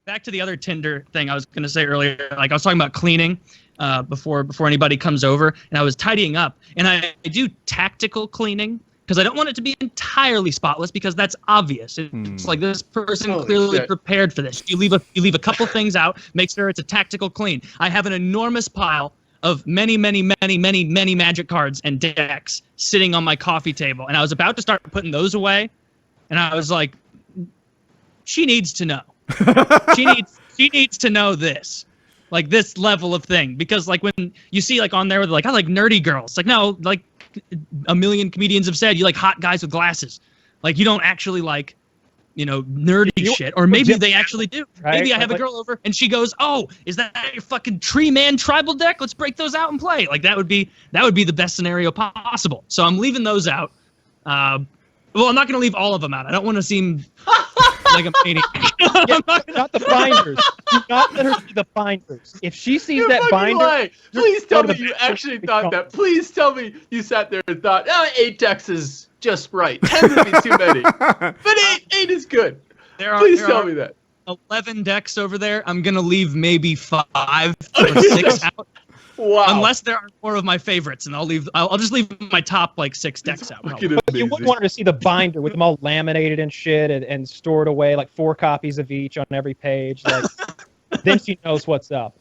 back to the other Tinder thing I was going to say earlier. Like I was talking about cleaning before anybody comes over, and I was tidying up. And I do tactical cleaning because I don't want it to be entirely spotless because that's obvious. It's like this person clearly prepared for this. You leave a couple things out, make sure it's a tactical clean. I have an enormous pile of many magic cards and decks sitting on my coffee table, and I was about to start putting those away, and I was like, she needs to know. she needs to know this, like this level of thing, because like when you see like on there like I like nerdy girls, like no, like a million comedians have said you like hot guys with glasses, like you don't actually like, you know, nerdy shit, or maybe they actually do. Right? Maybe I have a girl over and she goes, "Oh, is that your fucking tree man tribal deck? Let's break those out and play." Like that would be the best scenario possible. So I'm leaving those out. Well, I'm not going to leave all of them out. I don't want to seem like I'm painting. Not the binders. Do not let her see the binders. If she sees that binder, please tell me you actually thought that. Please tell me you sat there and thought, 8 decks is just right. 10 would be too many, but eight is good. Please tell me that. 11 decks over there. I'm gonna leave maybe 5 or 6 out. Wow. Unless there are more of my favorites, and I'll just leave my top like 6 decks out. But you wouldn't want her to see the binder with them all laminated and shit and stored away, like 4 copies of each on every page. Like, then she knows what's up.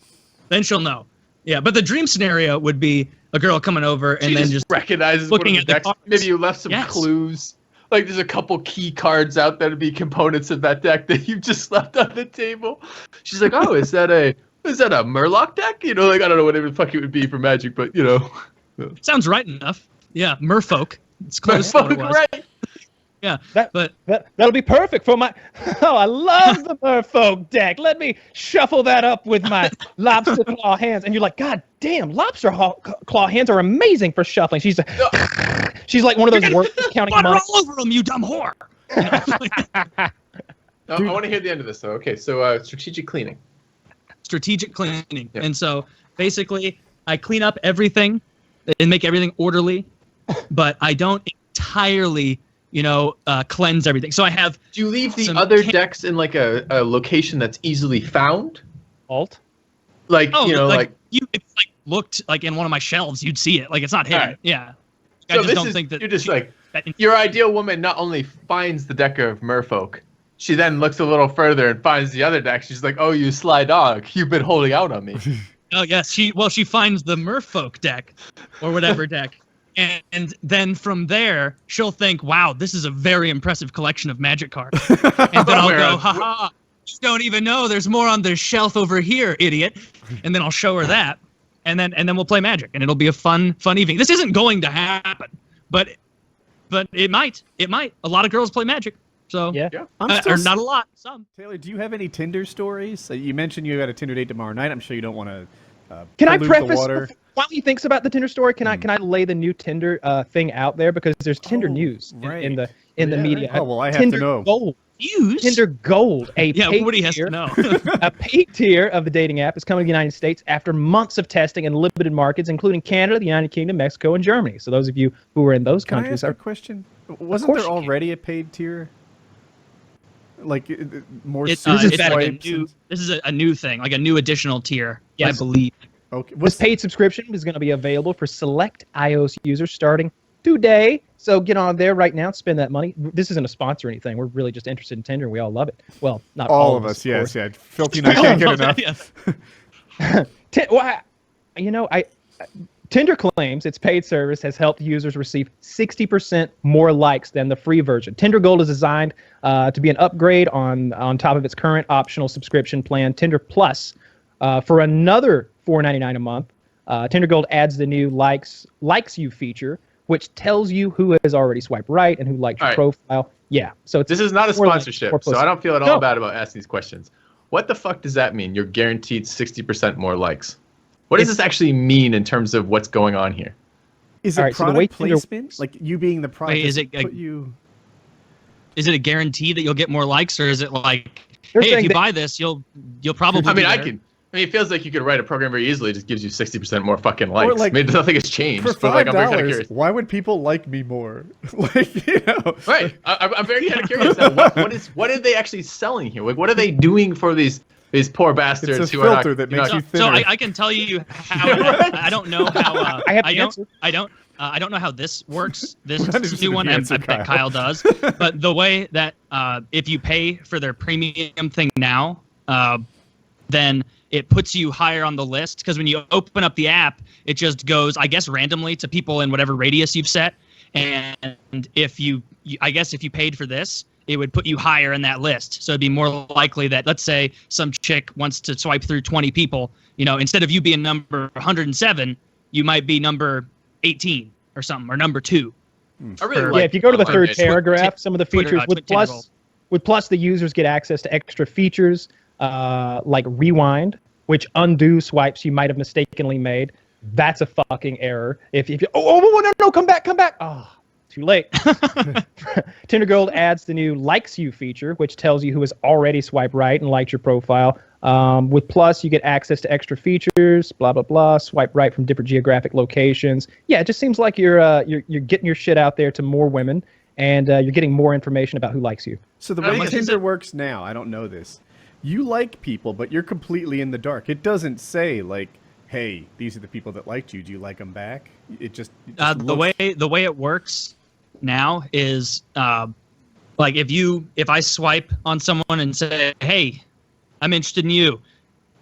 Then she'll know. Yeah, but the dream scenario would be a girl coming over and then just recognizes looking at the decks. Maybe you left some clues. Like there's a couple key cards out that would be components of that deck that you just left on the table. She's like, "Oh, is that a Murloc deck?" You know, like I don't know whatever the fuck it would be for Magic, but you know. Sounds right enough. Yeah, Merfolk. It's close. Merfolk, right? Yeah, that'll be perfect for my. Oh, I love the Merfolk deck. Let me shuffle that up with my lobster claw hands. And you're like, God damn, lobster claw hands are amazing for shuffling. She's like one of those workers counting money. All over them, you dumb whore. I want to hear the end of this though. Okay, so strategic cleaning. Strategic cleaning, and so basically, I clean up everything and make everything orderly, but I don't entirely. Cleanse everything. So I have. Do you leave the other decks in like a location that's easily found? Alt. Like if like looked like in one of my shelves, you'd see it. Like it's not hidden. Right. Yeah. So I just don't think that you're just your ideal woman not only finds the deck of Merfolk, she then looks a little further and finds the other deck. She's like, "Oh, you sly dog, you've been holding out on me." Oh yes, she finds the Merfolk deck, or whatever deck. And then from there, she'll think, "Wow, this is a very impressive collection of Magic cards." And then I'll go, "Ha! You don't even know there's more on the shelf over here, idiot." And then I'll show her that, and then we'll play Magic, and it'll be a fun evening. This isn't going to happen, but it might. It might. A lot of girls play Magic, so yeah. Or not a lot. Some. Taylor, do you have any Tinder stories? You mentioned you got a Tinder date tomorrow night. I'm sure you don't want to. Can I preface while he thinks about the Tinder story? Can I lay the new Tinder thing out there, because there's Tinder news in the media. Right. Oh well, I have Tinder to know. Gold. News? Tinder Gold, Woody has to know. A paid tier of the dating app is coming to the United States after months of testing in limited markets, including Canada, the United Kingdom, Mexico, and Germany. So those of you who are in those countries, Can I ask a question? Wasn't there already a paid tier? Like more. This is a new thing, like a new additional tier. Yes. I believe. Okay. This paid subscription is going to be available for select iOS users starting today. So get on there right now and spend that money. This isn't a sponsor or anything. We're really just interested in Tinder, and we all love it. Well, not all of us. Yes, yeah. Filthy and I can't get enough. Tinder claims its paid service has helped users receive 60% more likes than the free version. Tinder Gold is designed to be an upgrade on top of its current optional subscription plan, Tinder Plus. For another $4.99 a month, Tinder Gold adds the new likes you feature, which tells you who has already swiped right and who liked your profile. Yeah. So this is not a sponsorship, so I don't feel at all bad about asking these questions. What the fuck does that mean? You're guaranteed 60% more likes. What does this actually mean in terms of what's going on here? Is it product placement? Like you being the product? Is it a guarantee that you'll get more likes, or is it like, hey, if you buy this, you'll probably? It feels like you could write a program very easily. It just gives you 60% more fucking likes. Like, maybe nothing has changed. For $5, but like, I'm very kind of curious. Why would people like me more? Right. I'm very kind of curious now. What are they actually selling here? Like, what are they doing for these These poor bastards It's a who are filter that makes you thinner. So I can tell you how. I don't know how. I have the answer. I don't know how this works. This We're not interested new in one, the I answer, bet Kyle. Kyle does. But the way that if you pay for their premium thing now, then it puts you higher on the list, because when you open up the app, it just goes, I guess, randomly to people in whatever radius you've set. And if you paid for this, it would put you higher in that list. So it'd be more likely that, let's say, some chick wants to swipe through 20 people. Instead of you being number 107, you might be number 18 or something, or number 2. I really Yeah, like if you go to the third Twitter. paragraph, some of the Twitter, features with Tinder plus, the users get access to extra features like rewind, which undo swipes you might have mistakenly made. That's a fucking error. If you no, come back. Oh, too late. Tinder Gold adds the new likes you feature, which tells you who has already swiped right and liked your profile. With Plus, you get access to extra features, blah, blah, blah, swipe right from different geographic locations. Yeah, it just seems like you're getting your shit out there to more women, and you're getting more information about who likes you. So the I way mean, Tinder works now, I don't know this. You like people, but you're completely in the dark. It doesn't say, like, hey, these are the people that liked you. Do you like them back? It just The way it works now is like if I swipe on someone and say, hey, I'm interested in you,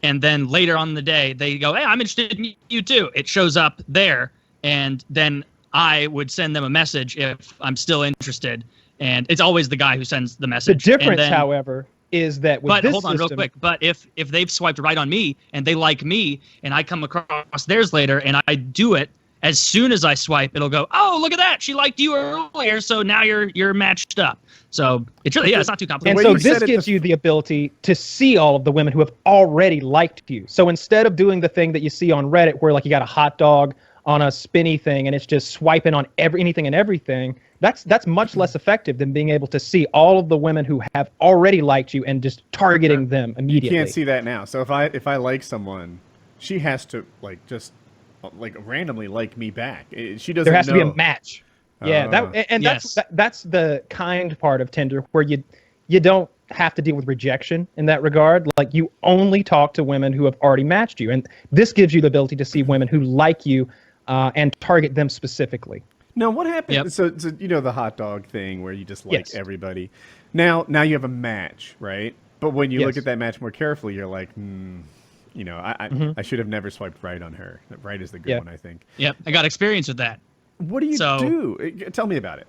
and then later on in the day they go, hey, I'm interested in you too, it shows up there, and then I would send them a message if I'm still interested, and it's always the guy who sends the message. The difference, however, is that with this hold on real system, quick. But if they've swiped right on me and they like me, and I come across theirs later and I do it, as soon as I swipe, it'll go, oh, look at that, she liked you earlier, so now you're matched up. So it's really, it's not too and complicated. so you said this it, gives you the ability to see all of the women who have already liked you. So instead of doing the thing that you see on Reddit where like you got a hot dog on a spinny thing and it's just swiping on anything and everything, that's much less effective than being able to see all of the women who have already liked you and just targeting them immediately. You can't see that now. So if I like someone, she has to like randomly like me back. She doesn't. There has to be know. a match. Yeah, Yes. that's the kind part of Tinder where you don't have to deal with rejection in that regard. Like you only talk to women who have already matched you, and this gives you the ability to see women who like you and target them specifically. No, what happened? Yep. So the hot dog thing where you just like Yes. everybody. Now you have a match, right? But when you look Yes. at that match more carefully, you're like, I should have never swiped right on her. Right is the good one, I think. Yep, I got experience with that. What do you do? Tell me about it.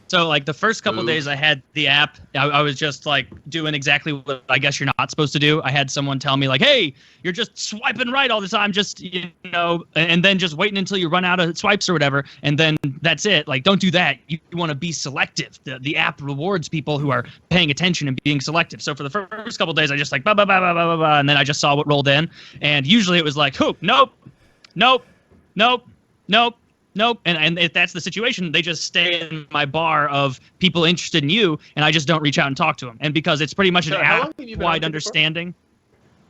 So like the first couple of days I had the app, I was just like doing exactly what I guess you're not supposed to do. I had someone tell me like, hey, you're just swiping right all the time, just, and then just waiting until you run out of swipes or whatever. And then that's it. Like, don't do that. You want to be selective. The app rewards people who are paying attention and being selective. So for the first couple of days, I just like, blah, blah, blah, blah, blah, blah, blah, and then I just saw what rolled in. And usually it was like, nope. And if that's the situation, they just stay in my bar of people interested in you, and I just don't reach out and talk to them. And because it's pretty much an How long have you been on app-wide Tinder for? understanding.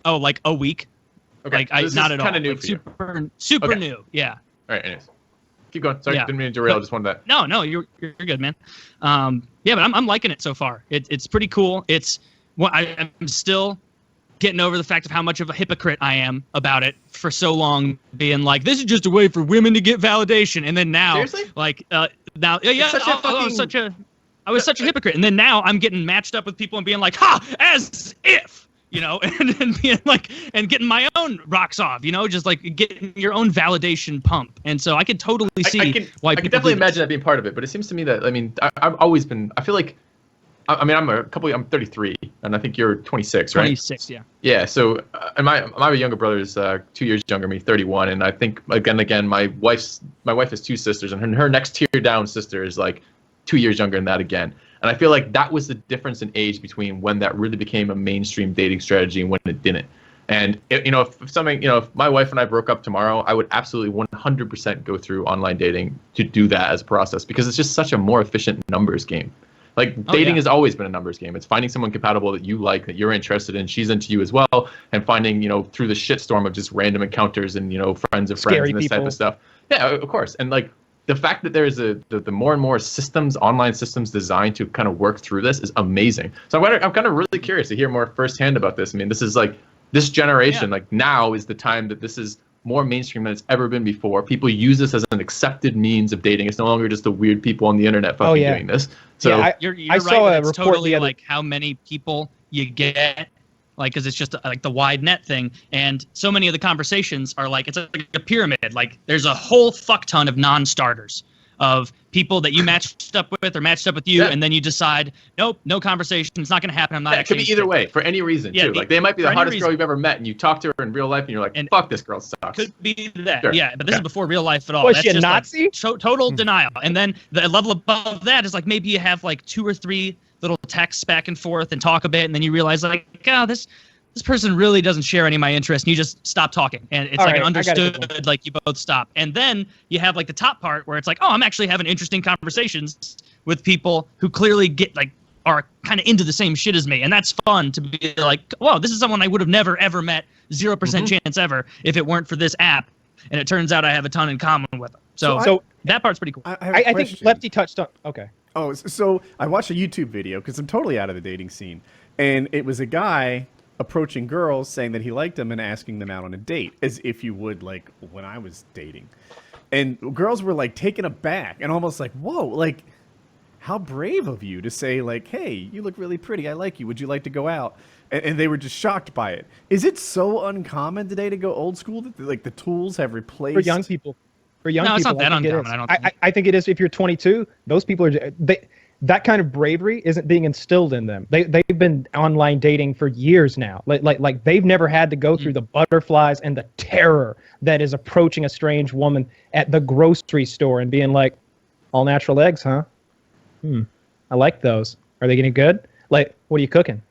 Oh, like a week. Okay, Like so this not is at all. kind of new Like, for you. super Okay. new. Yeah. All right, anyways. Keep going. Sorry, Yeah. didn't mean to derail. Just wanted that. No, you're good, man. Yeah, but I'm liking it so far. It's pretty cool. I'm still getting over the fact of how much of a hypocrite I am about it for so long, being like, this is just a way for women to get validation, and then now, Seriously? now, yeah, such a I was such a hypocrite, and then now I'm getting matched up with people and being like, ha, as if, and being like, and getting my own rocks off, just like getting your own validation pump, and so I can totally see why I people can definitely do this. imagine that being part of it, but it seems to me that I've always been. I feel like, I'm 33, and I think you're 26, right? 26, yeah. Yeah. So, and my younger brother is 2 years younger than me, 31, and I think again, my wife has 2 sisters, and her next tier down sister is like 2 years younger than that again. And I feel like that was the difference in age between when that really became a mainstream dating strategy and when it didn't. And if my wife and I broke up tomorrow, I would absolutely 100% go through online dating to do that as a process, because it's just such a more efficient numbers game. Like dating has always been a numbers game. It's finding someone compatible that you like, that you're interested in, she's into you as well, and finding, through the shitstorm of just random encounters and, friends of friends Scary and this type people. of stuff. Yeah, of course. And like the fact that there's the more and more systems, online systems designed to kind of work through this is amazing. So I'm kind of really curious to hear more firsthand about this. I mean, this is like this generation, like now is the time that this is more mainstream than it's ever been before. People use this as an accepted means of dating. It's no longer just the weird people on the internet fucking doing this. So yeah, you're I right. saw a It's report totally the other- like how many people you get, like, because it's just like the wide net thing, and so many of the conversations are like it's like a pyramid. Like there's a whole fuck ton of non-starters of people that you matched up with or matched up with you, and then you decide, nope, no conversation. It's not going to happen. I'm not. It could be either way for any reason too. Like they might be the hottest girl you've ever met, and you talk to her in real life, and you're like, fuck, this girl sucks. Could be that, Sure. yeah. But this is before real life at all. Was That's she a just Nazi? like total denial. And then the level above that is like maybe you have like 2 or 3 little texts back and forth and talk a bit, and then you realize like, oh, this person really doesn't share any of my interests, and you just stop talking. And it's All like right, an I got a good understood, like you both stop. And then you have like the top part where it's like, oh, I'm actually having interesting conversations with people who clearly get like are kind of into the same shit as me. And that's fun to be like, whoa, this is someone I would have never, ever met, 0% chance ever, if it weren't for this app. And it turns out I have a ton in common with them. So that part's pretty cool. I think Lefty touched on. Okay. Oh, so I watched a YouTube video because I'm totally out of the dating scene, and it was a guy approaching girls saying that he liked them and asking them out on a date, as if you would like when I was dating. And girls were like taken aback and almost like, whoa, like how brave of you to say like, hey, you look really pretty, I like you, would you like to go out? And they were just shocked by it. Is it so uncommon today to go old school that like the tools have replaced For young people. For young people, it's not that I think uncommon. it is. I don't think. I think it is. If you're 22, those people are. That kind of bravery isn't being instilled in them. They've been online dating for years now. Like they've never had to go through the butterflies and the terror that is approaching a strange woman at the grocery store and being like, all natural eggs, huh? I like those. Are they getting good? Like, what are you cooking?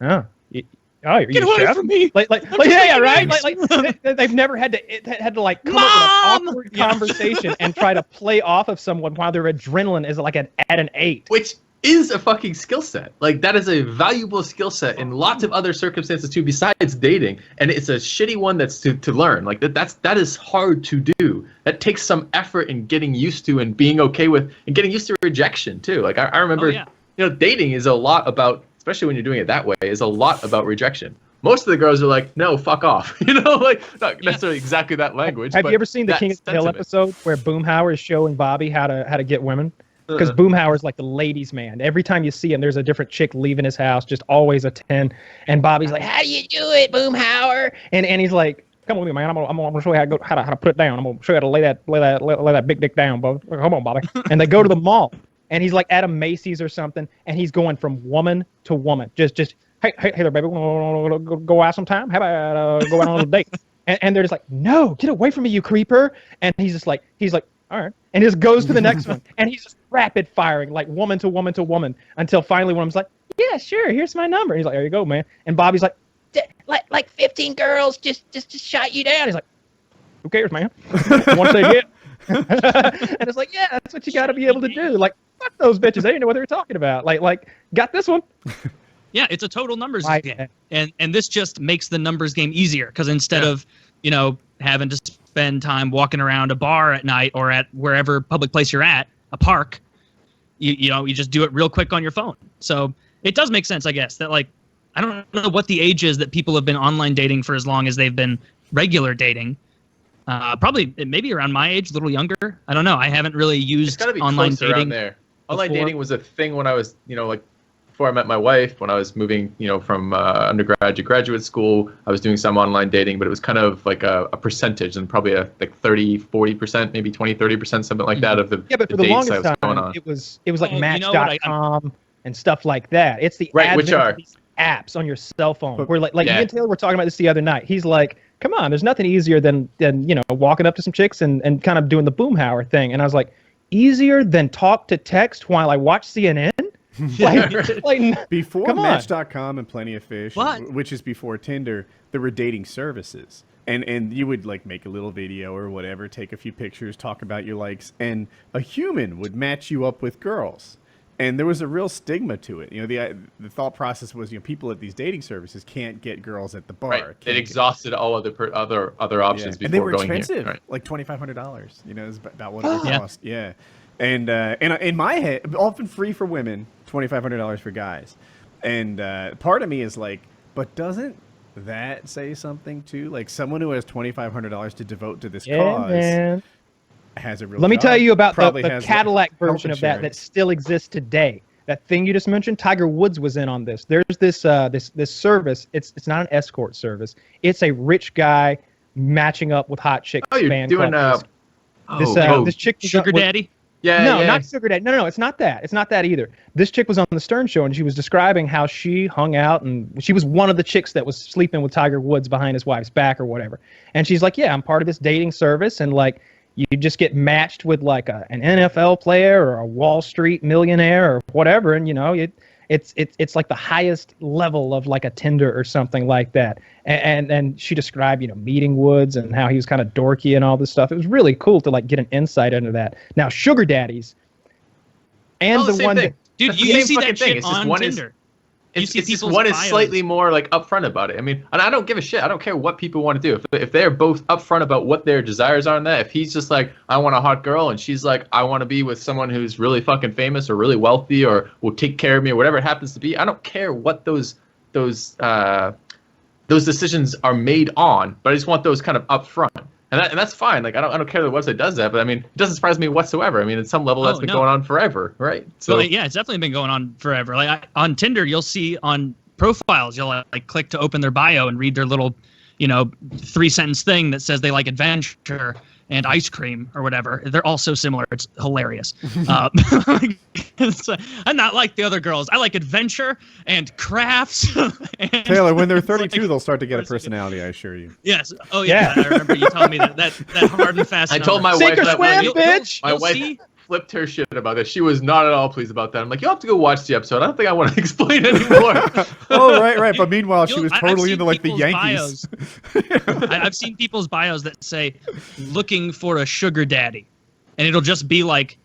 Oh, you're Get away chef? from me! Like yeah, right. Like they've never had to like come up with an awkward conversation and try to play off of someone while their adrenaline is like at an 8. Which is a fucking skill set. Like that is a valuable skill set in lots of other circumstances too, besides dating. And it's a shitty one that's to learn. Like that is hard to do. That takes some effort in getting used to and being okay with and getting used to rejection too. Like I remember, dating is a lot about, especially when you're doing it that way, is a lot about rejection. Most of the girls are like, no, fuck off. Like not necessarily exactly that language. Have you ever seen the King of the Hill episode where Boomhauer is showing Bobby how to get women? Because Boomhauer's like the ladies' man. Every time you see him, there's a different chick leaving his house, just always a 10. And Bobby's like, how do you do it, Boomhauer? And he's like, come with me, man. I'm gonna show you how to put it down. I'm gonna show you how to lay that big dick down, bro. Come on, Bobby. And they go to the mall. And he's like at a Macy's or something, and he's going from woman to woman. Just hey there, baby, go out sometime? How about go out on a little date? And they're just like, no, get away from me, you creeper. And he's like, all right. And he just goes to the next one. And he's just rapid firing, like woman to woman to woman, until finally one of them's like, yeah, sure, here's my number. And he's like, there you go, man. And Bobby's like 15 girls just shot you down. He's like, who cares, man? Once they get. And it's like, yeah, that's what you got to be able to do. Like, fuck those bitches. They didn't know what they were talking about. Like, got this one. Yeah, it's a total numbers game, and this just makes the numbers game easier because instead of having to spend time walking around a bar at night or at wherever public place you're at, a park, you just do it real quick on your phone. So it does make sense, I guess, that like I don't know what the age is that people have been online dating for as long as they've been regular dating. Probably maybe around my age, a little younger. I don't know. I haven't really used online dating. Around there. Online dating was a thing when I was, like before I met my wife, when I was moving, from undergrad to graduate school, I was doing some online dating, but it was kind of like a percentage and probably like 30, 40%, maybe 20, 30%, something like that of the but for the longest time, it was like Match.com and stuff like that. It's the which are of these apps on your cell phone where like me and Taylor were talking about this the other night. He's like, come on, there's nothing easier than walking up to some chicks and kind of doing the Boomhauer thing. And I was like, easier than talk to text while I watch CNN? Before Match.com and Plenty of Fish, which is before Tinder, there were dating services. And you would like make a little video or whatever, take a few pictures, talk about your likes, and a human would match you up with girls. And there was a real stigma to it. The thought process was, people at these dating services can't get girls at the bar. Right. It exhausted all other options before and they were going expensive, here. Right. like $2,500. Is about what it would cost. Yeah. And in my head, often free for women, $2,500 for guys. And part of me is like, but doesn't that say something too? Like someone who has $2,500 to devote to this cause. Man. Has a real Let me job, tell you about probably the has Cadillac health version of that insurance. still exists today. That thing you just mentioned, Tiger Woods was in on this. There's this this service. It's not an escort service. It's a rich guy matching up with hot chicks. Oh, you're fan doing club. oh, This chick was Sugar daddy. yeah, no, yeah. not sugar daddy. No, it's not that. It's not that either. This chick was on the Stern Show, and she was describing how she hung out, and she was one of the chicks that was sleeping with Tiger Woods behind his wife's back or whatever. And she's like, yeah, I'm part of this dating service, and like, you just get matched with like an NFL player or a Wall Street millionaire or whatever, and it's like the highest level of like a Tinder or something like that. And she described meeting Woods and how he was kind of dorky and all this stuff. It was really cool to like get an insight into that. Now sugar daddies and Oh, the same one thing. that Dude, That's the you same see fucking that thing. shit It's just on one is- Tinder. It's just people's one is bios. slightly more like upfront about it. I mean, and I don't give a shit. I don't care what people want to do. If they're both upfront about what their desires are in that, if he's just like, I want a hot girl, and she's like, I want to be with someone who's really fucking famous or really wealthy or will take care of me or whatever it happens to be, I don't care what those decisions are made on, but I just want those kind of upfront. And that's fine. Like I don't care that the website does that, but I mean, it doesn't surprise me whatsoever. I mean, at some level, that's been going on forever, right? So yeah, it's definitely been going on forever. Like on Tinder, you'll see on profiles, you'll like click to open their bio and read their little, 3-sentence thing that says they like adventure and ice cream or whatever. They're all so similar. It's hilarious. I'm not like the other girls. I like adventure and crafts. And Taylor, when they're 32, they'll start to get a personality, I assure you. yes. Oh yeah. I remember you telling me that hard and fast. I told my Sink wife or that swim, when you- bitch. my wife flipped her shit about this. She was not at all pleased about that. I'm like, you'll have to go watch the episode. I don't think I want to explain anymore. Oh, right. But meanwhile, she was I've totally seen into like the people's Yankees. I've seen people's bios that say looking for a sugar daddy, and it'll just be like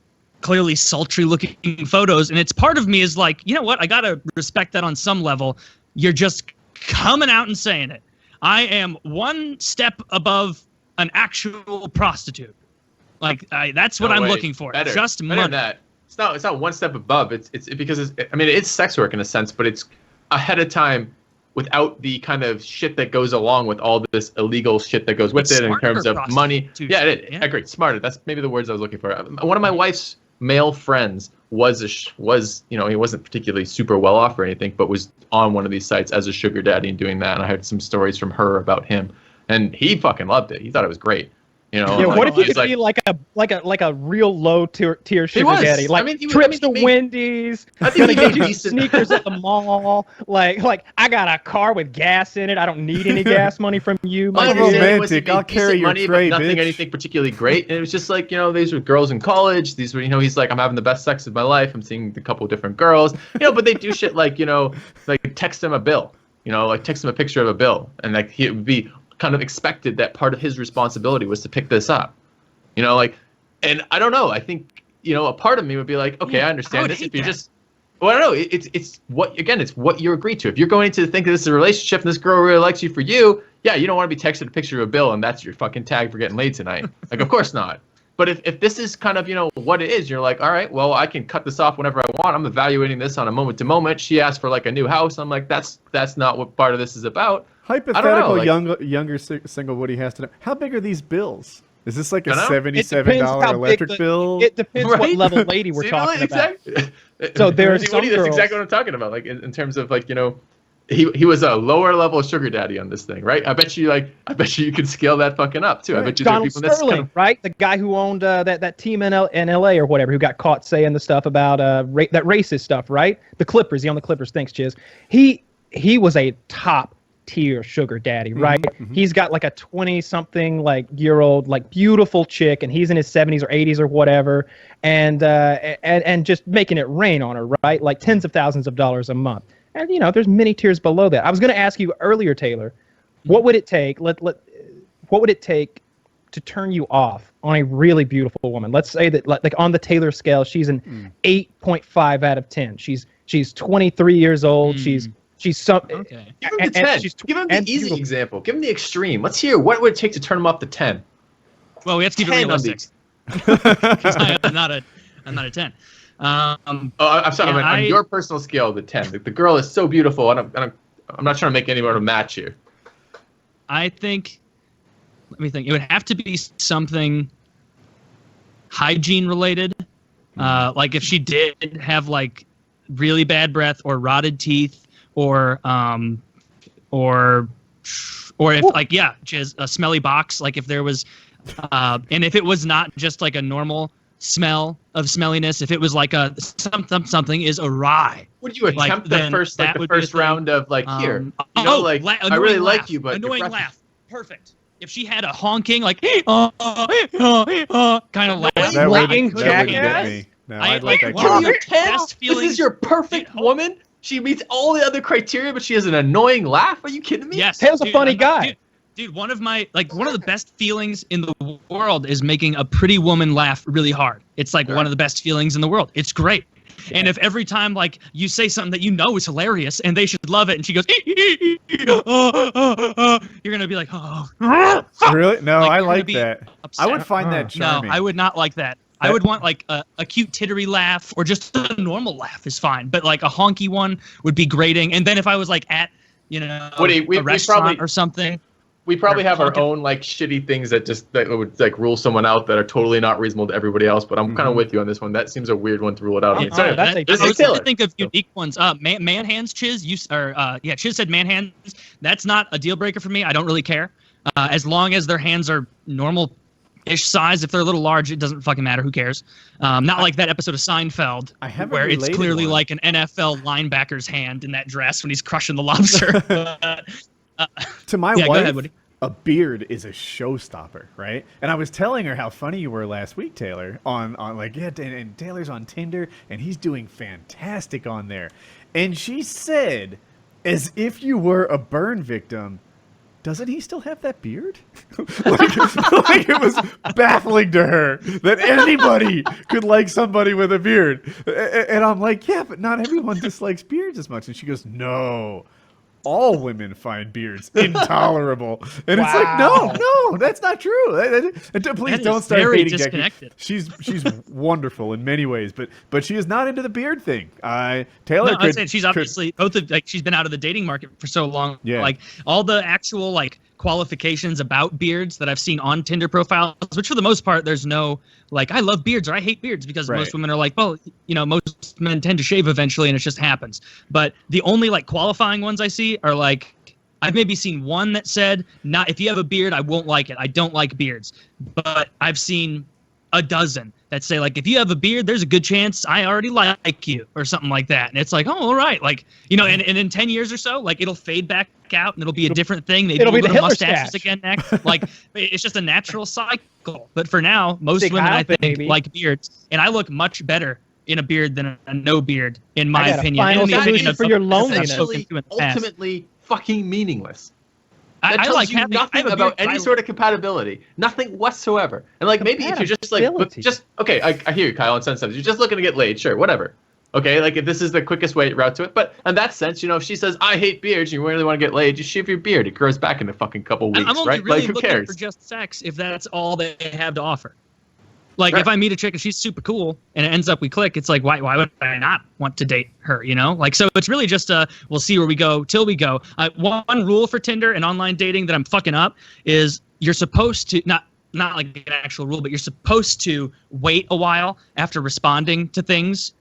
clearly sultry looking photos. And it's part of me is like, you know what? I got to respect that on some level. You're just coming out and saying it. I am one step above an actual prostitute. Like that's what I'm looking for. Better, Just better money. than that. It's not one step above. It's because it's sex work in a sense, but it's ahead of time without the kind of shit that goes along with all this illegal shit that goes with It's it in smarter terms of money. prostitution. Yeah, it is. Yeah. I agree. Smarter. That's maybe the words I was looking for. One of my wife's male friends was he wasn't particularly super well off or anything, but was on one of these sites as a sugar daddy and doing that. And I heard some stories from her about him, and he fucking loved it. He thought it was great. Yeah, like, what if you he's could be like a real low tier sugar was. daddy? Like I mean, trips he to made- Wendy's, I think gonna he get made you decent- sneakers at the mall. Like I got a car with gas in it. I don't need any gas money from you, My my I'm dude. understanding was he romantic. made I'll carry decent your money, tray, but nothing bitch. anything particularly great. And it was just like, these were girls in college. These were, he's like, I'm having the best sex of my life. I'm seeing a couple different girls, but they do shit like, like text him a bill, like text him a picture of a bill. And like, it would be kind of expected that part of his responsibility was to pick this up, and I don't know. I think, a part of me would be like, okay, I I understand would this. If hate you're that. just, well, I don't know. It's what you agree to. If you're going to think that this is a relationship and this girl really likes you for you, yeah, you don't want to be texted a picture of a bill and that's your fucking tag for getting laid tonight. Like, of course not. But if this is kind of, what it is, you're like, all right, well, I can cut this off whenever I want. I'm evaluating this on a moment to moment. She asked for like a new house. I'm like, that's not what part of this is about. Hypothetical like- younger single Woody has to know. How big are these bills? Is this like a Dunno. It depends $77 how big electric bill? It depends what Right? level lady we're See, talking about. exactly. So there are See, some Woody, that's girls- exactly what I'm talking about. Like in terms of like, he was a lower level sugar daddy on this thing, right? I bet you you could scale that fucking up too. I bet you there are Donald people that's Sterling, right? The guy who owned that team in LA or whatever, who got caught saying the stuff about that racist stuff, right? The Clippers. He owned the Clippers. Thanks, Chiz. He was a top tier sugar daddy, right? He's got like a 20-something year old beautiful chick, and he's in his 70s or 80s or whatever, and just making it rain on her, right? Like tens of thousands of dollars a month. And there's many tiers below that. I was going to ask you earlier, Taylor, what would it take? What would it take to turn you off on a really beautiful woman? Let's say that like on the Taylor scale, she's an 8.5 out of 10. She's 23 years old. She's some. Okay. Give him the 10. Give him the easy beautiful. example. Give him the extreme. Let's hear what would it take to turn him up to 10. Well, we have to keep it 10 on realistic. the- 'Cause I'm not a 10. I'm sorry. Yeah, on your personal scale, the 10. The girl is so beautiful. I'm not trying to make anyone a match here. I think. Let me think. It would have to be something hygiene related. Like if she did have like really bad breath or rotted teeth or if like she has a smelly box, like if there was and if it was not just like a normal smell of smelliness, if it was like a something is awry. Would you attempt the then first that would be a thing. round of like here? I really laugh. like you, but your annoying breath- laugh. Perfect. If she had a honking like kind of laugh, That Like wouldn't in get Jackass? me. No, I- I'd like like, that. wow. Give me your 10. Best This feelings- is your perfect woman. She meets all the other criteria, but she has an annoying laugh. Are you kidding me? yes, Taylor's a funny guy. Dude, one of the best feelings in the world is making a pretty woman laugh really hard. It's like one of the best feelings in the world. It's great. And if every time like you say something that you know is hilarious and they should love it and she goes you're gonna be like, oh Really? No, Like, I you're gonna like be that. upset. I would find that no, charming. I would not like that. I would want like a cute tittery laugh or just a normal laugh is fine. But like a honky one would be grating. And then if I was like at Woody, we a restaurant probably- or something. We probably Or have our honking. own like shitty things that would like rule someone out that are totally not reasonable to everybody else. But I'm kind of with you on this one. That seems a weird one to rule it out. I mean, Yeah, sorry, that's a- I this was is trying Taylor. to think of unique ones. Man hands, Chiz. Chiz said man hands. That's not a deal breaker for me. I don't really care. As long as their hands are normal-ish size. If they're a little large, it doesn't fucking matter. Who cares? Not like that episode of Seinfeld I haven't where it's related clearly one. like an NFL linebacker's hand in that dress when he's crushing the lobster. To my Yeah, go wife, ahead, Woody. a beard is a showstopper, right? And I was telling her how funny you were last week, Taylor, on like, yeah, and Taylor's on Tinder, and he's doing fantastic on there. And she said, as if you were a burn victim, doesn't he still have that beard? like it was baffling to her that anybody could like somebody with a beard. And I'm like, yeah, but not everyone dislikes beards as much. And she goes, no. All women find beards intolerable, and it's like, no, that's not true. Please That don't is start very hating Jackie. disconnected. She's wonderful in many ways, but she is not into the beard thing. Taylor, No, I'm could, saying she's could- obviously both of like she's been out of the dating market for so long. Yeah. Like all the actual like qualifications about beards that I've seen on Tinder profiles, which for the most part there's no like I love beards or I hate beards because Right. most women are like, well, most men tend to shave eventually and it just happens. But the only like qualifying ones I see are like I've maybe seen one that said, not if you have a beard, I won't like it. I don't like beards. But I've seen a dozen that say like if you have a beard, there's a good chance I already like you or something like that. And it's like, oh, all right. Like, and in 10 years or so, like it'll fade back out and it'll be a different thing. Maybe it'll be we'll the go to Hitler mustaches stash. again next. Like it's just a natural cycle. But for now, most Stick women out, I think baby. like beards. And I look much better in a beard than a no beard, in my I got a opinion. final And in the opinion solution of for your some people I've loneliness. spoken Essentially, to in the past. ultimately fucking meaningless. That I tells like you having, I nothing have a about beard, any I- sort of compatibility. Nothing whatsoever. And like maybe if you're just like, Compatibility. okay, I hear you, Kyle. In some sense, you're just looking to get laid. Sure, whatever. Okay, like if this is the quickest route to it. But in that sense, if she says I hate beards, and you really want to get laid, just shave your beard. It grows back in a fucking couple weeks, I'm only right? really Like who looking cares? for just sex if that's all they have to offer. Like Right. if I meet a chick and she's super cool and it ends up we click, it's like why would I not want to date her? Like so it's really just we'll see where we go till we go. One rule for Tinder and online dating that I'm fucking up is you're supposed to not like an actual rule, but you're supposed to wait a while after responding to things.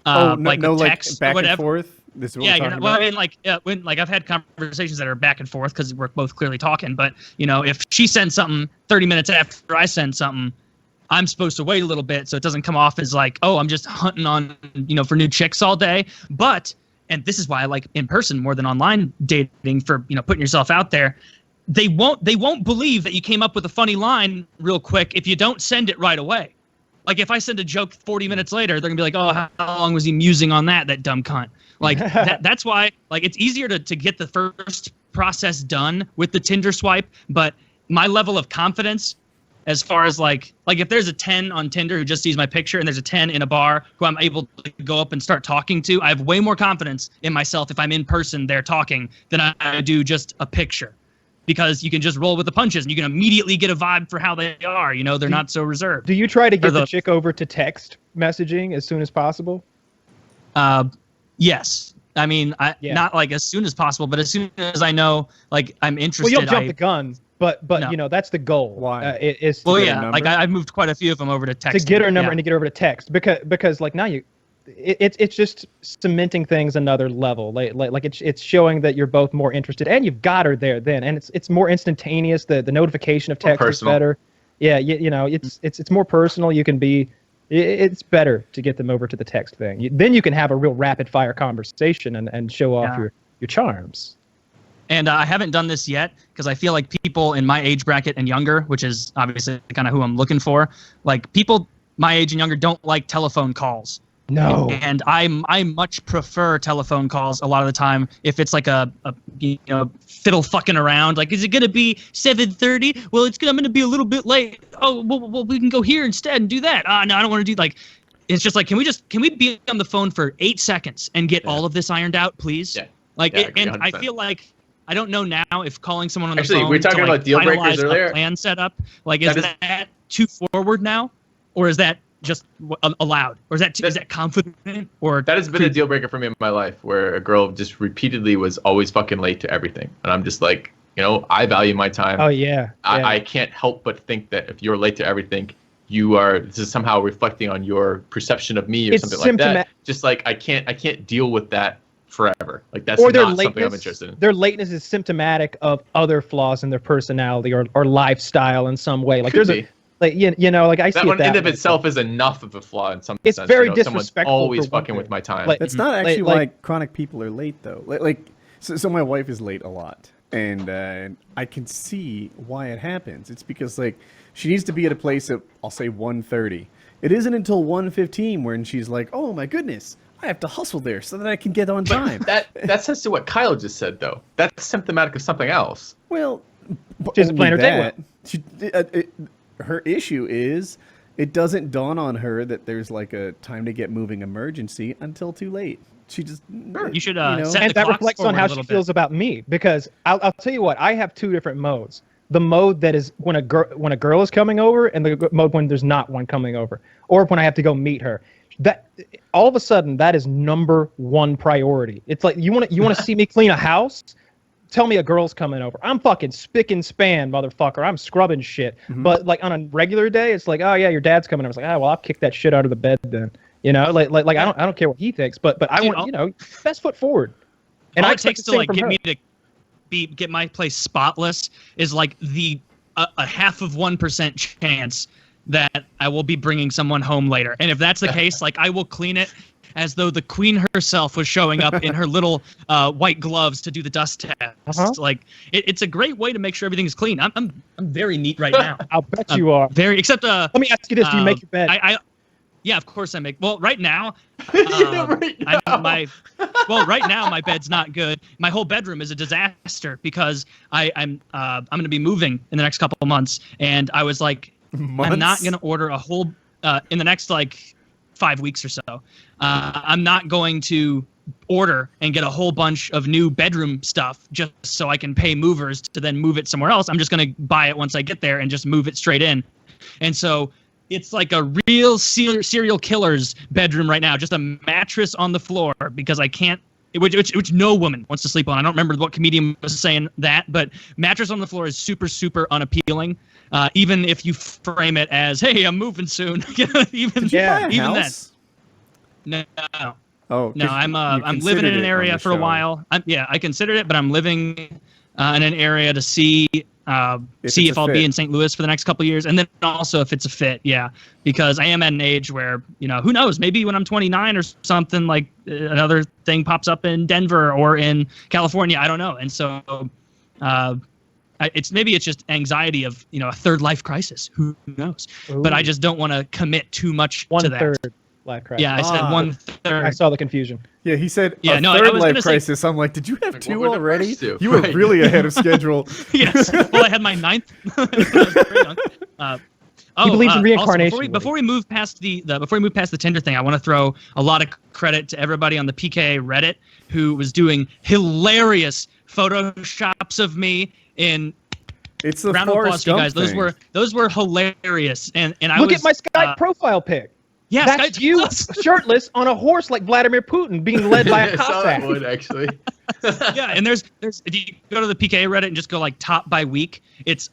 Like with text back or whatever. and forth. This is what Yeah, we're you're talking not, well, about. I mean, when I've had conversations that are back and forth because we're both clearly talking. But if she sends something 30 minutes after I send something, I'm supposed to wait a little bit so it doesn't come off as like, oh, I'm just hunting on for new chicks all day. But and this is why I like in person more than online dating for putting yourself out there. They won't believe that you came up with a funny line real quick if you don't send it right away. Like if I send a joke 40 minutes later, they're gonna be like, oh, how long was he musing on that dumb cunt? Like that's why like it's easier to get the first process done with the Tinder swipe, but my level of confidence as far as like if there's a 10 on Tinder who just sees my picture and there's a 10 in a bar who I'm able to go up and start talking to, I have way more confidence in myself if I'm in person there talking than I do just a picture. Because you can just roll with the punches and you can immediately get a vibe for how they are. You know, they're not so reserved. Do you try to get the chick over to text messaging as soon as possible? Yes. I mean, not like as soon as possible, but as soon as I know, like, I'm interested. Well, you'll jump the gun, but No. you know, that's the goal. Why? Is Well, to yeah, like I've moved quite a few of them over to text. to get her number yeah. and to get her over to text because like now it's just cementing things another level. Like it's showing that you're both more interested and you've got her there then, and it's more instantaneous. The notification of text is better. Yeah, you know, it's more personal. You can be. It's better to get them over to the text thing. Then you can have a real rapid fire conversation and show off your charms. And I haven't done this yet because I feel like people in my age bracket and younger, which is obviously kind of who I'm looking for, like people my age and younger don't like telephone calls. No. And I much prefer telephone calls a lot of the time if it's like a fiddle fucking around. Like, is it gonna be 7:30? Well, I'm gonna be a little bit late. Oh, well, we can go here instead and do that. No, I don't want to do like. It's just like, can we be on the phone for 8 seconds and get all of this ironed out, please? Yeah. Like, Yeah, and I feel like I don't know now if calling someone on the phone. Actually, we were talking about deal breakers earlier. Plan setup. Like, is that too forward now, or is that just allowed, or is that confident, or that has been a deal breaker for me in my life, where a girl just repeatedly was always fucking late to everything, and I'm just like, you know, I value my time. Oh yeah. I can't help but think that if you're late to everything, this is somehow reflecting on your perception of me or something like that. Just like I can't deal with that forever. Like that's not something I'm interested in. Their lateness is symptomatic of other flaws in their personality or lifestyle in some way. Like like you know, like I see that one that in of itself is enough of a flaw in some sense. It's very disrespectful. disrespectful. Always fucking with my time. Like, That's not actually like- why chronic people are late, though. So my wife is late a lot, and I can see why it happens. It's because like she needs to be at a place at, I'll say, 1:30. It isn't until 1:15 when she's like, oh my goodness, I have to hustle there so that I can get on time. That says to what Kyle just said, though. That's symptomatic of something else. She Well, doesn't plan her day well. Her issue is it doesn't dawn on her that there's like a time to get moving emergency until too late. She just you should set and the that clocks reflects on forward how a she little feels bit. about me, because I'll tell you what, I have two different modes. The mode that is when a girl is coming over, and the mode when there's not one coming over, or when I have to go meet her. That all of a sudden that is number one priority. It's like you want to see me clean a house? Tell me a girl's coming over. I'm fucking spick and span, motherfucker. I'm scrubbing shit. Mm-hmm. But like on a regular day, it's like, oh yeah, your dad's coming. I was like, well, I'll kick that shit out of the bed then. You know, like I don't care what he thinks, but I want, you know, best foot forward. And all I it takes to like get me to get my place spotless is like a 0.5% chance that I will be bringing someone home later. And if that's the case, like I will clean it as though the queen herself was showing up in her little white gloves to do the dust test. Like it's a great way to make sure everything is clean. I'm very neat right now. I'll bet you are. Very, except let me ask you this: do you make your bed? Yeah, of course I make. Well, right now, right now my bed's not good. My whole bedroom is a disaster because I'm going to be moving in the next couple of months, and I was like, I'm not going to order a whole in the next like 5 weeks or so. I'm not going to order and get a whole bunch of new bedroom stuff just so I can pay movers to then move it somewhere else. I'm just going to buy it once I get there and just move it straight in. And so it's like a real serial killer's bedroom right now, just a mattress on the floor because I can't, which no woman wants to sleep on. I don't remember what comedian was saying that, but mattress on the floor is super, super unappealing. Even if you frame it as, hey, I'm moving soon. even then. No. Oh, no, I'm living in an area for a while. I considered it, but I'm living in an area to see if I'll be in St. Louis for the next couple of years, and then also if it's a fit, because I am at an age where, you know, who knows, maybe when I'm 29 or something, like another thing pops up in Denver or in California, I don't know, and so it's just anxiety of, you know, a third life crisis, who knows. Ooh. But I just don't want to commit too much to that. life crisis. Yeah, I said Ah. 1/3. I saw the confusion. Yeah, he said Yeah, a no, I third was life gonna say- crisis. I'm like, did you have Like, what two were the already? first two? You were Right. really ahead of schedule. Yes. Well, I had my 9th. I was very young. He believes in Also, reincarnation, before we move past the Tinder thing, I want to throw a lot of credit to everybody on the PK Reddit who was doing hilarious photoshops of me in. It's the Round of applause Forrest to you Gump guys. Those thing. were hilarious. And I Look was at my Skype profile pic. yeah, That's Skype you Plus. shirtless on a horse like Vladimir Putin being led by I a saw that Cossack. one actually. Yeah, and there's if you go to the PK Reddit and just go like top by week, it's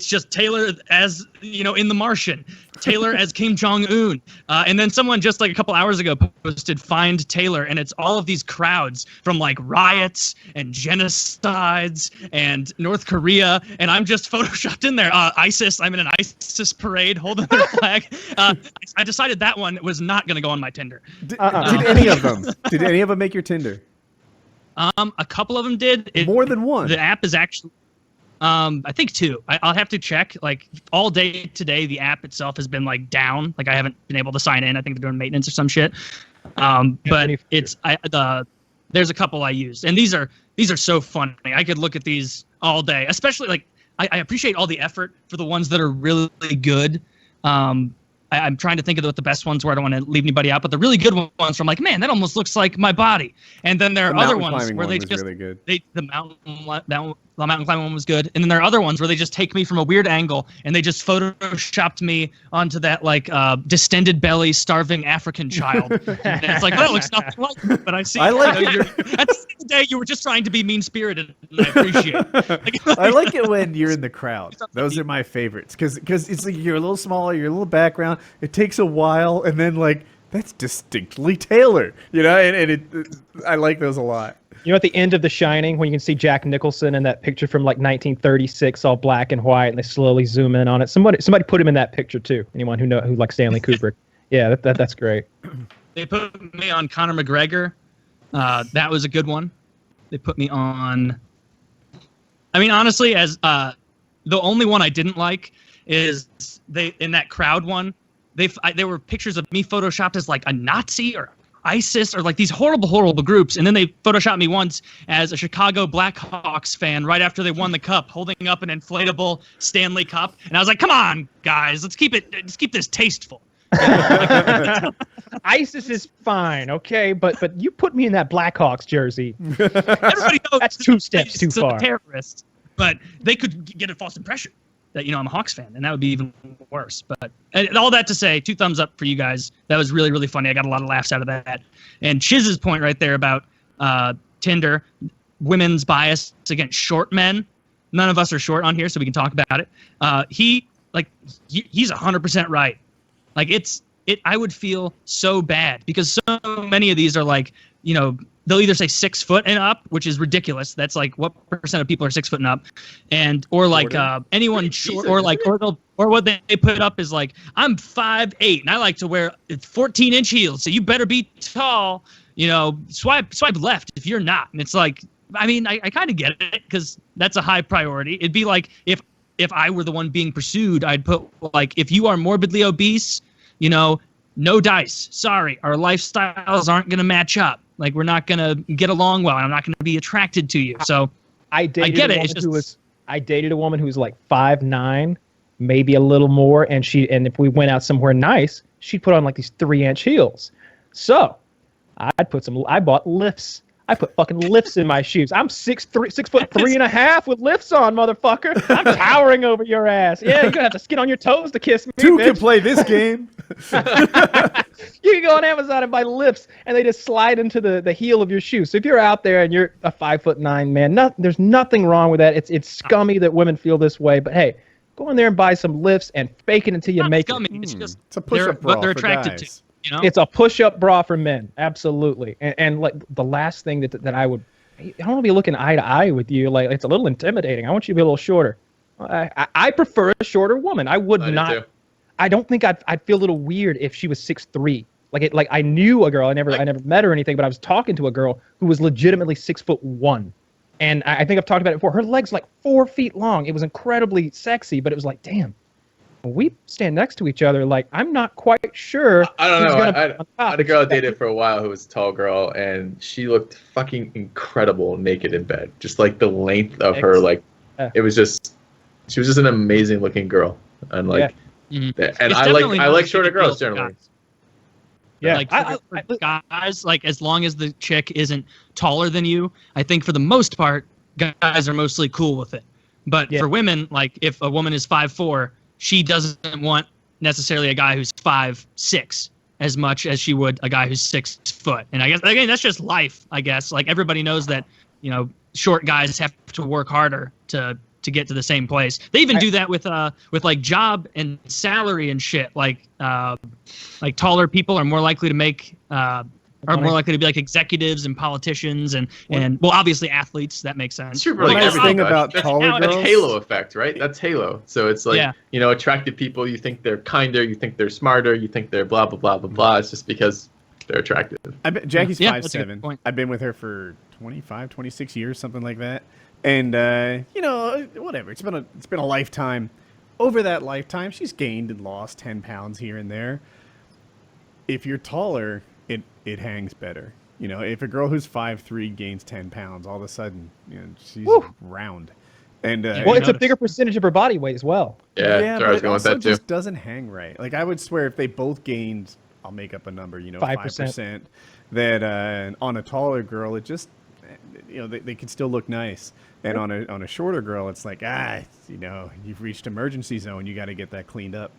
just Taylor as in The Martian, Taylor as Kim Jong-un, and then someone just like a couple hours ago posted "Find Taylor," and it's all of these crowds from like riots and genocides and North Korea, and I'm just photoshopped in there. ISIS, I'm in an ISIS parade holding their flag. I decided that one was not going to go on my Tinder. Did any of them? Did any of them make your Tinder? A couple of them did. More than one. The app is actually. I think 2. I'll have to check. Like all day today, the app itself has been like down. Like I haven't been able to sign in. I think they're doing maintenance or some shit. But there's a couple I used, and these are so funny. I could look at these all day. Especially like I appreciate all the effort for the ones that are really good. I'm trying to think of what the best ones were. I don't want to leave anybody out, but the really good ones from like, man, that almost looks like my body. And then there are other ones where they just really good. the mountain climbing one was good, and then there are other ones where they just take me from a weird angle and they just photoshopped me onto that like distended belly, starving African child. And it's like, well, it looks nothing like it, but I see. I like at the end of the day, you were just trying to be mean spirited, and I appreciate it. I like it when you're in the crowd. Those are my favorites because it's like you're a little smaller, you're a little background. It takes a while, and then like that's distinctly Taylor, and I like those a lot. At the end of The Shining, when you can see Jack Nicholson in that picture from like 1936, all black and white, and they slowly zoom in on it. Somebody put him in that picture too. Anyone who likes Stanley Kubrick, yeah, that's great. They put me on Conor McGregor. That was a good one. They put me on. I mean, honestly, as the only one I didn't like is in that crowd one. There were pictures of me photoshopped as like a Nazi or ISIS or like these horrible groups, and then they photoshopped me once as a Chicago Blackhawks fan right after they won the cup, holding up an inflatable Stanley Cup, and I was like, "Come on, guys, let's keep this tasteful." ISIS is fine, okay, but you put me in that Blackhawks jersey. Everybody knows That's 2 steps too it's a far. terrorist, but they could get a false impression that I'm a Hawks fan, and that would be even worse. But and all that to say, 2 thumbs up for you guys. That was really, really funny. I got a lot of laughs out of that. And Chiz's point right there about Tinder, women's bias against short men. None of us are short on here, so we can talk about it. He's 100% right. Like I would feel so bad because so many of these are like, they'll either say 6 foot and up, which is ridiculous. That's like what percent of people are 6 foot and up, or like anyone short, or what they put up is like, I'm 5'8" and I like to wear 14-inch heels, so you better be tall. Swipe left if you're not. And it's like, I mean, I kind of get it because that's a high priority. It'd be like if I were the one being pursued, I'd put like, if you are morbidly obese, no dice. Sorry, our lifestyles aren't going to match up. Like, we're not going to get along well. I'm not going to be attracted to you. So I get it. I dated a woman who was like 5'9", maybe a little more, and if we went out somewhere nice, she'd put on like these 3-inch heels. So I bought lifts. I put fucking lifts in my shoes. I'm 6'3.5" with lifts on, motherfucker. I'm towering over your ass. Yeah, you're gonna have to skid on your toes to kiss me. 2 bitch. can play this game. You can go on Amazon and buy lifts, and they just slide into the heel of your shoe. So if you're out there and you're a 5'9" man, there's nothing wrong with that. It's scummy that women feel this way, but hey, go in there and buy some lifts and fake it until you make scummy. it. It's just It's a push-up bra what they're for attracted guys. to. It's a push-up bra for men, absolutely. And like the last thing that I would, I don't want to be looking eye to eye with you. Like, it's a little intimidating. I want you to be a little shorter. I prefer a shorter woman. I would not. I don't think I'd feel a little weird if she was 6'3". Like I knew a girl. I never met her or anything, but I was talking to a girl who was legitimately 6'1", and I think I've talked about it before. Her legs like 4 feet long. It was incredibly sexy, but it was like, damn. when we stand next to each other, like I'm not quite sure. I don't who's know. gonna be I on top. had a girl I dated for a while who was a tall girl, and she looked fucking incredible naked in bed. Just like the length of her, like it was just, she was just an amazing looking girl, and like, and It's I definitely not like a shorter big deal girls for generally. guys. Yeah, Like for guys, like as long as the chick isn't taller than you, I think for the most part, guys are mostly cool with it. But for women, like if a woman is 5'4", she doesn't want necessarily a guy who's 5'6" as much as she would a guy who's 6 foot. And I guess again, that's just life. I guess like everybody knows that, you know, short guys have to work harder to get to the same place. They even do that with like job and salary and shit. Like taller people are more likely to make are more likely to be like executives and politicians and well, obviously athletes. That makes sense. True, the nice thing about taller that's girls, halo effect, right? That's halo. So it's like, you know, attractive people, you think they're kinder, you think they're smarter, you think they're blah blah blah blah blah. It's just because they're attractive. I bet Jackie's Yeah, that's a good 5'7". point. I've been with her for 25, 26 years, something like that. And you know, whatever. It's been a lifetime. Over that lifetime, she's gained and lost 10 pounds here and there. If you're taller, it hangs better. You know, if a girl who's 5'3" gains 10 pounds, all of a sudden, you know, she's round. And well, it's a bigger percentage of her body weight as well. Yeah, but I was it going with also that too. just doesn't hang right. Like I would swear, if they both gained, I'll make up a number, you know, 5%, that on a taller girl, it just, you know, they can still look nice. And on a shorter girl, it's like, you know, you've reached emergency zone. You got to get that cleaned up.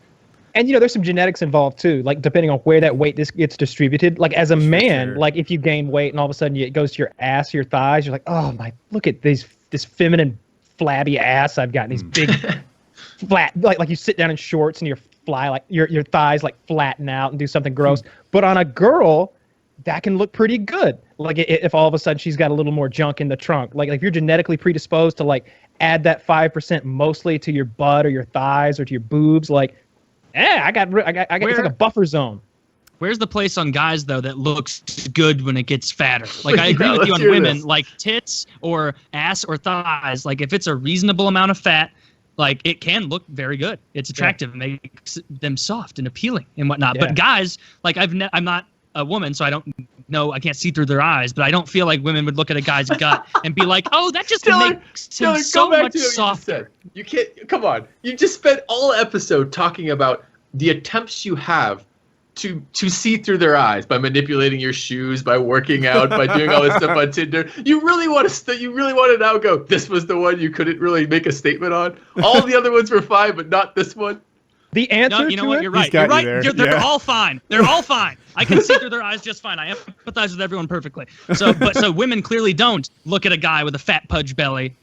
And, you know, there's some genetics involved, too, like depending on where that weight gets distributed. Like as a man, like if you gain weight and all of a sudden it goes to your ass, your thighs, you're like, oh, my, look at this feminine flabby ass I've got. And these big flat, like you sit down in shorts and your thighs like flatten out and do something gross. But on a girl, that can look pretty good. Like if all of a sudden she's got a little more junk in the trunk. Like if you're genetically predisposed to like add that 5% mostly to your butt or your thighs or to your boobs, like, I got it's like a buffer zone. Where's the place on guys though that looks good when it gets fatter? Like I agree with you on women, like tits or ass or thighs. Like if it's a reasonable amount of fat, like it can look very good. It's attractive, makes them soft and appealing and whatnot. But guys, like I'm not a woman, so I don't know. I can't see through their eyes, but I don't feel like women would look at a guy's gut and be like, "Oh, that just makes him so much softer." You can't. Come on. You just spent all episode talking about the attempts you have to see through their eyes by manipulating your shoes, by working out, by doing all this stuff on Tinder. You really want to now go, this was the one you couldn't really make a statement on. All the other ones were fine, but not this one. The answer no, you know what? You're right. You're right. They're all fine. They're all fine. I can see through their eyes just fine. I empathize with everyone perfectly. So women clearly don't look at a guy with a fat pudge belly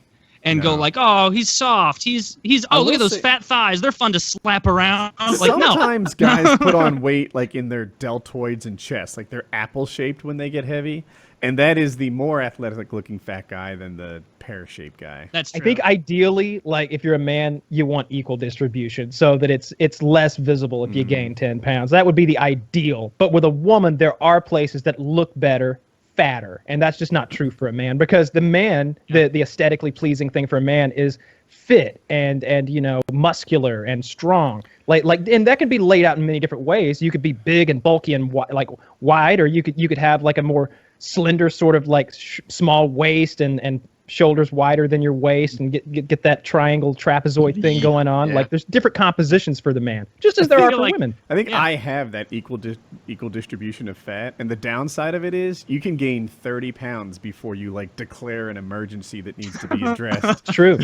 and go like, oh, he's soft. He's look at those fat thighs. They're fun to slap around. Like, sometimes guys put on weight like in their deltoids and chest, like they're apple shaped when they get heavy. And that is the more athletic looking fat guy than the pear-shaped guy. That's true. I think ideally, like if you're a man, you want equal distribution so that it's less visible if you gain 10 pounds. That would be the ideal. But with a woman, there are places that look better, fatter. And that's just not true for a man, because the man, the aesthetically pleasing thing for a man is fit and you know, muscular and strong. Like and that can be laid out in many different ways. You could be big and bulky and wide, or you could have like a more slender sort of like small waist and shoulders wider than your waist and get that triangle trapezoid thing going on. Like there's different compositions for the man, just as there are for women. I think I have that equal distribution of fat, and the downside of it is you can gain 30 pounds before you like declare an emergency that needs to be addressed. True.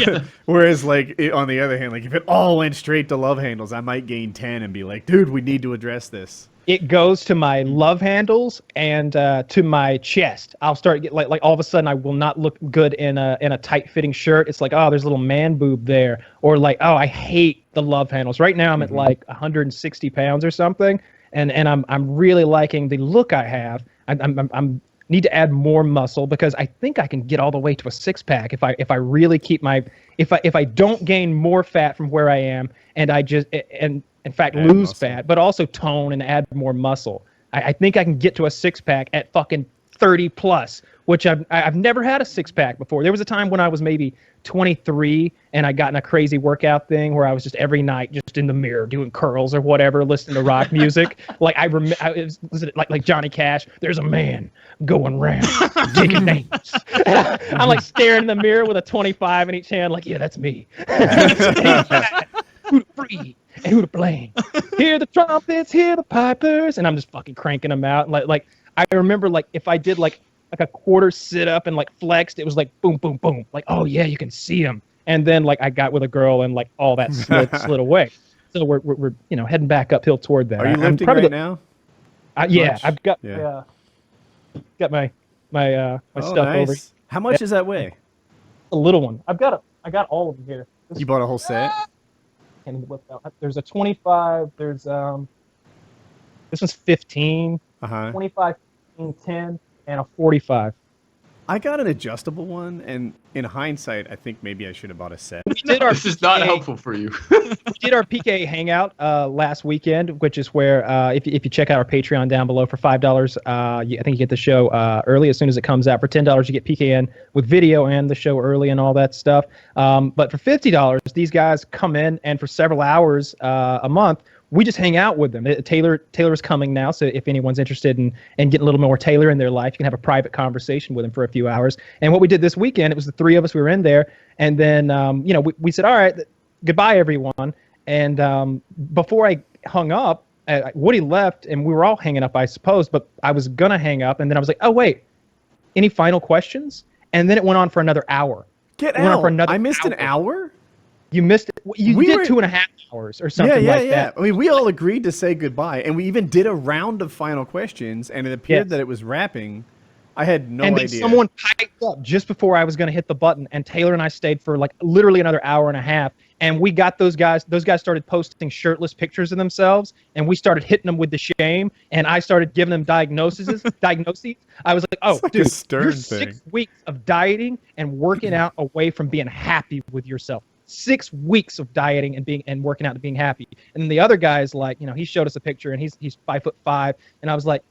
Whereas like on the other hand, like if it all went straight to love handles, I might gain 10 and be like, dude, we need to address this. It goes to my love handles and to my chest. I'll start get like all of a sudden I will not look good in a tight fitting shirt. It's like, oh, there's a little man boob there, or like, oh, I hate the love handles. Right now I'm at like 160 pounds or something, and I'm really liking the look I have. I'm need to add more muscle because I think I can get all the way to a 6-pack if I really keep my if I don't gain more fat from where I am and I just in fact lose fat, but also tone and add more muscle. I think I can get to a 6-pack at fucking 30 plus which I've never had a six-pack before. There was a time when I was maybe 23 and I got in a crazy workout thing where I was just every night just in the mirror doing curls or whatever, listening to rock music. Like I remember, like Johnny Cash. There's a man going round taking names. I'm like staring in the mirror with a 25 in each hand, like, yeah, that's me. Who to free and who to blame? Hear the trumpets, hear the pipers, and I'm just fucking cranking them out. Like I remember, like if I did like a quarter sit up and like flexed, it was like boom, boom, boom. Like, oh yeah, you can see them. And then like I got with a girl and like all that slid away. So we're heading back uphill toward that. Are you lifting right now? Yeah, much? I've got Yeah. got my stuff over. How much does that weigh? A little one. I got all of them here. You bought a whole set? And there's a 25. There's this one's 15, 25, 15, 10, and a 45. I got an adjustable one, and in hindsight, I think maybe I should have bought a set. This is not helpful for you. We did our PK hangout last weekend, which is where if you check out our Patreon down below for $5, I think you get the show early as soon as it comes out. For $10, you get PKN with video and the show early and all that stuff. But for $50, these guys come in, and for several hours a month, we just hang out with them. Taylor is coming now, so if anyone's interested in getting a little more Taylor in their life, you can have a private conversation with him for a few hours. And what we did this weekend, it was the three of us. We were in there, and then we said, all right, goodbye, everyone. And before I hung up, Woody left, and we were all hanging up, I suppose. But I was gonna hang up, and then I was like, oh wait, any final questions? And then it went on for another hour. Get out! I missed an hour. You missed it. You did 2.5 hours or something like that. I mean, we all agreed to say goodbye, and we even did a round of final questions, and it appeared that it was wrapping. I had no idea. And then someone piped up just before I was going to hit the button, and Taylor and I stayed for like literally another hour and a half, and we got those guys. Those guys started posting shirtless pictures of themselves, and we started hitting them with the shame, and I started giving them diagnoses. I was like, oh, like dude, thing. you're 6 weeks of dieting and working out away from being happy with yourself. 6 weeks of dieting and working out and being happy. And then the other guy is like, he showed us a picture, and he's 5'5", and I was like,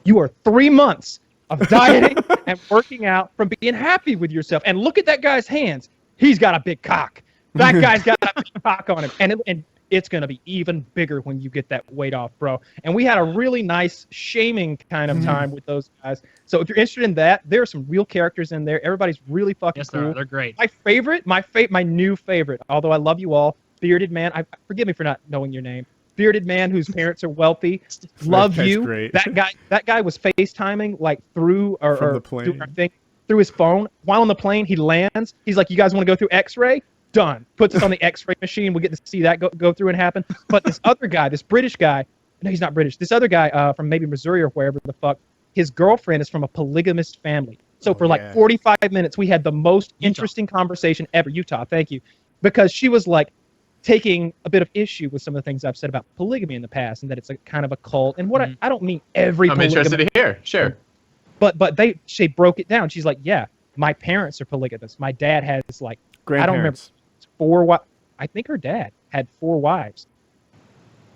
you are 3 months of dieting and working out from being happy with yourself. And look at that guy's hands. He's got a big cock. That guy's got a big cock on him. And it's going to be even bigger when you get that weight off, bro. And we had a really nice shaming kind of time with those guys. So if you're interested in that, there are some real characters in there. Everybody's really fucking cool. They're great. My new favorite, although I love you all, Bearded Man. Forgive me for not knowing your name. Bearded Man whose parents are wealthy. Love you. Great. That guy was FaceTiming like through the plane. Through his phone. While on the plane, he lands. He's like, you guys want to go through X-ray? Done. Puts us on the X-ray machine. We get to see that go through and happen. But this other guy, this British guy, no, he's not British. This other guy from maybe Missouri or wherever the fuck, his girlfriend is from a polygamist family. So for like 45 minutes, we had the most interesting conversation ever. Utah, thank you. Because she was like taking a bit of issue with some of the things I've said about polygamy in the past, and that it's a kind of a cult. And what I don't mean every I'm interested to hear. Sure. But she broke it down. She's like, yeah, my parents are polygamous. My dad has like, I don't remember. 4 I think her dad had 4 wives,